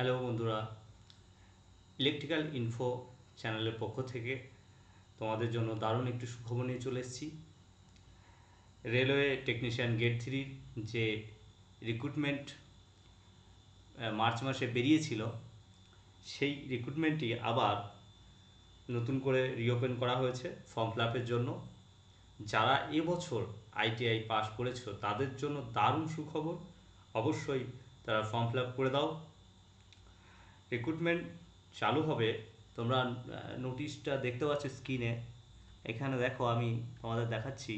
Hello বন্ধুরা, electrical info চ্যানেলের পক্ষ থেকে তোমাদের জন্য দারুণ একটি সুখবর নিয়ে চলে এসেছি। রেলওয়ে টেকনিশিয়ান গেট 3 যে রিক্রুটমেন্ট মার্চ মাসে বেরিয়েছিল, সেই রিক্রুটমেন্টটি আবার নতুন করে রিওপেন করা হয়েছে ফর্ম ফিল আপের জন্য। যারা এবছর আইটিআই পাস করেছো তাদের জন্য দারুণ সুখবর। অবশ্যই তারা ফর্ম ফিল আপ করে দাও। রিক্রুটমেন্ট চালু হবে। তোমরা নোটিশটা দেখতে পাচ্ছ স্ক্রিনে। এখানে দেখো, আমি তোমাদের দেখাচ্ছি।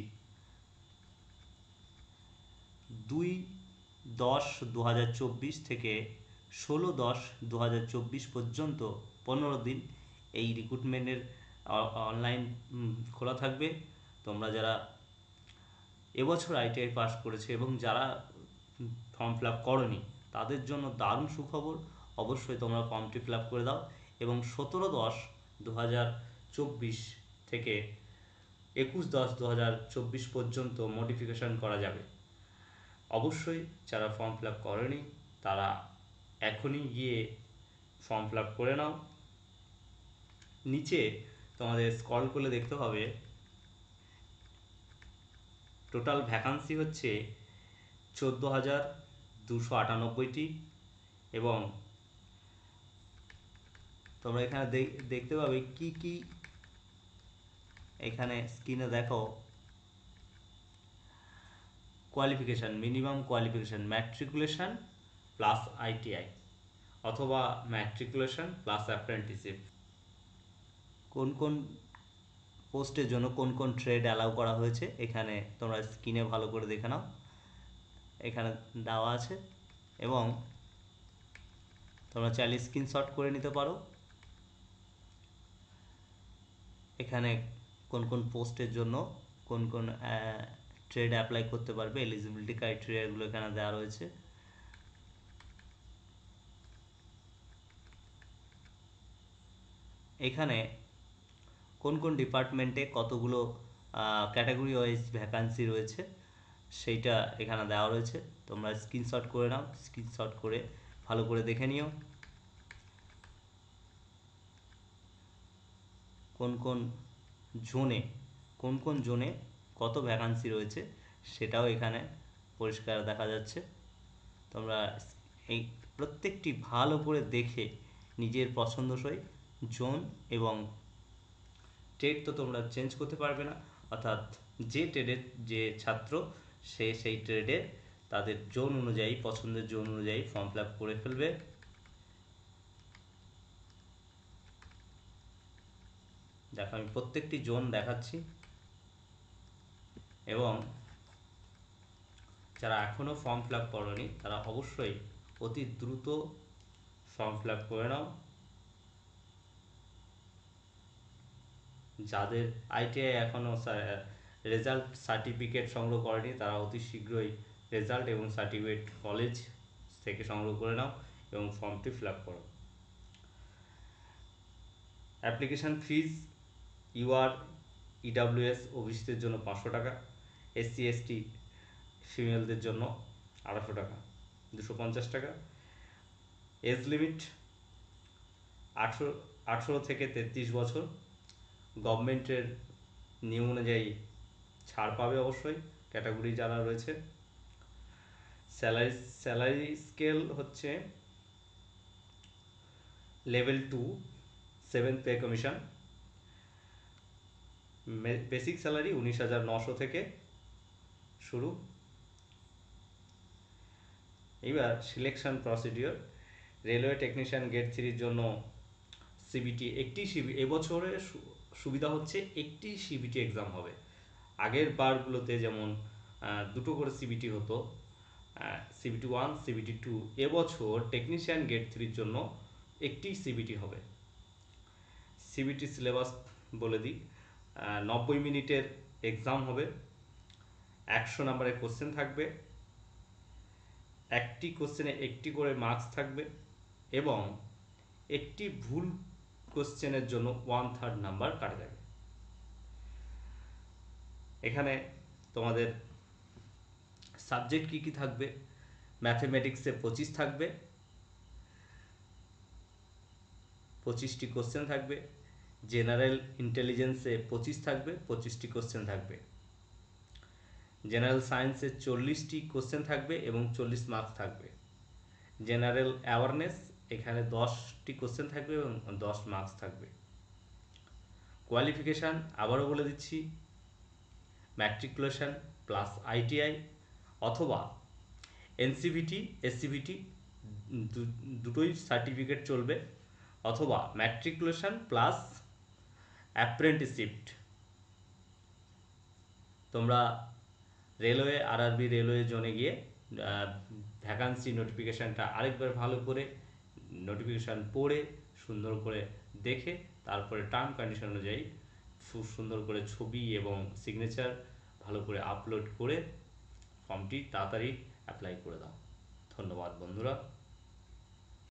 2/10/2024 থেকে 16/10/2024 পর্যন্ত 15 দিন এই রিক্রুটমেন্টের অনলাইন খোলা থাকবে। তোমরা যারা এবছর আইটিআই পাস করেছে এবং যারা ফর্ম ফিল আপ করনি তাদের জন্য দারুণ সুখবর। অবশ্যই তোমরা ফর্মটি ফিল আপ করে দাও এবং 17/10/2024 থেকে 21/10/2024 পর্যন্ত মডিফিকেশান করা যাবে। অবশ্যই যারা ফর্ম ফিল আপ করেনি তারা এখনই গিয়ে ফর্ম ফিল আপ করে নাও। নিচে তোমাদের স্ক্রল করলে দেখতে হবে টোটাল ভ্যাকান্সি হচ্ছে 14,298টি এবং তোমরা এখানে দেখতে পাবে কি কি। এখানে স্ক্রিনে দেখো, qualification, minimum qualification ম্যাট্রিকুলেশান plus ITI অথবা ম্যাট্রিকুলেশান প্লাস অ্যাপ্রেন্টিসশিপ। কোন কোন পোস্টের জন্য কোন কোন ট্রেড অ্যালাউ করা হয়েছে এখানে তোমরা স্ক্রিনে ভালো করে দেখে নাও। এখানে দেওয়া আছে এবং তোমরা চাইলে স্ক্রিনশট করে নিতে পারো। এখানে কোন কোন পোস্টের জন্য কোন কোন ট্রেড অ্যাপ্লাই করতে পারবে, এলিজিবিলিটি ক্রাইটেরিয়াগুলো এখানে দেওয়া রয়েছে। এখানে কোন কোন ডিপার্টমেন্টে কতগুলো ক্যাটাগরি ওয়াইজ ভ্যাকান্সি রয়েছে সেইটা এখানে দেওয়া রয়েছে। তোমরা স্ক্রিনশট করে নাও, স্ক্রিনশট করে ভালো করে দেখে নিও কোন কোন জোনে কত ভ্যাকান্সি রয়েছে সেটাও এখানে পরিষ্কার দেখা যাচ্ছে। তোমরা এই প্রত্যেকটি ভালো করে দেখে নিজের পছন্দসই জোন এবং ট্রেড তো তোমরা চেঞ্জ করতে পারবে না, অর্থাৎ যে ট্রেডের যে ছাত্র সে সেই ট্রেডে তাদের জোন অনুযায়ী, পছন্দের জোন অনুযায়ী ফর্ম ফিল আপ করে ফেলবে। দেখো, আমি প্রত্যেকটি জোন দেখাচ্ছি এবং যারা এখনও ফর্ম ফিল আপ করনি তারা অবশ্যই অতি দ্রুত ফর্ম ফিল আপ করে নাও। যাদের আইটিআই এখনও রেজাল্ট সার্টিফিকেট সংগ্রহ করেনি তারা অতি শীঘ্রই রেজাল্ট এবং সার্টিফিকেট কলেজ থেকে সংগ্রহ করে নাও এবং ফর্মটি ফিল আপ করো। অ্যাপ্লিকেশান ফিজ ইউআর ইডাব্লিউএস ওবিসিদের জন্য 500 টাকা, এসসি এসটি ফিমেলদের জন্য 250 টাকা, 250 টাকা। এজ লিমিট 18 থেকে 33 বছর। গভর্নমেন্টের নিয়ম অনুযায়ী ছাড় পাবে অবশ্যই ক্যাটাগরি যারা রয়েছে। স্যালারি স্কেল হচ্ছে level 2 7th pay commission. Basic salary 19,900 থেকে শুরু। এবার selection procedure. Railway technician grade 3-র জন্য সিবিটি এবছরের সুবিধা হচ্ছে একটি সিবিটি এক্সাম হবে। আগের বারগুলোতে যেমন দুটো করে সিবিটি হতো, সিবিটি 1, সিবিটি 2, এবছর টেকনিশিয়ান গেট 3-র জন্য একটি সিবিটি হবে। সিবিটি সিলেবাস বলে দিই, 90 মিনিটের এক্সাম হবে, 100 নাম্বারের কোশ্চেন থাকবে, একটি কোশ্চেনে একটি করে মার্কস থাকবে এবং একটি ভুল কোশ্চেনের জন্য 1/3 নাম্বার কাটা যাবে। এখানে তোমাদের সাবজেক্ট কী কী থাকবে, ম্যাথমেটিক্সে 25 থাকবে, 25টি কোশ্চেন থাকবে, জেনারেল ইন্টেলিজেন্সে 25 থাকবে, 25টি কোশ্চেন থাকবে, জেনারেল সায়েন্সে 40টি কোশ্চেন থাকবে এবং 40 মার্কস থাকবে, জেনারেল অ্যাওয়ারনেস এখানে 10টি কোশ্চেন থাকবে এবং 10 মার্কস থাকবে। কোয়ালিফিকেশান আবারও বলে দিচ্ছি, ম্যাট্রিকুলেশন প্লাস আইটিআই অথবা এনসিভিটি এসসিভিটি দুটোই সার্টিফিকেট চলবে, অথবা ম্যাট্রিকুলেশন প্লাস অ্যাপ্রেন্টিসশিপ। তোমরা রেলওয়ে আরআরবি রেলওয়ে জোনে গিয়ে ভ্যাকান্সি নোটিফিকেশানটা আরেকবার ভালো করে নোটিফিকেশান পড়ে সুন্দর করে দেখে তারপরে টার্ম কন্ডিশন অনুযায়ী খুব সুন্দর করে ছবি এবং সিগনেচার ভালো করে আপলোড করে ফর্মটি তাড়াতাড়ি অ্যাপ্লাই করে দাও। ধন্যবাদ বন্ধুরা।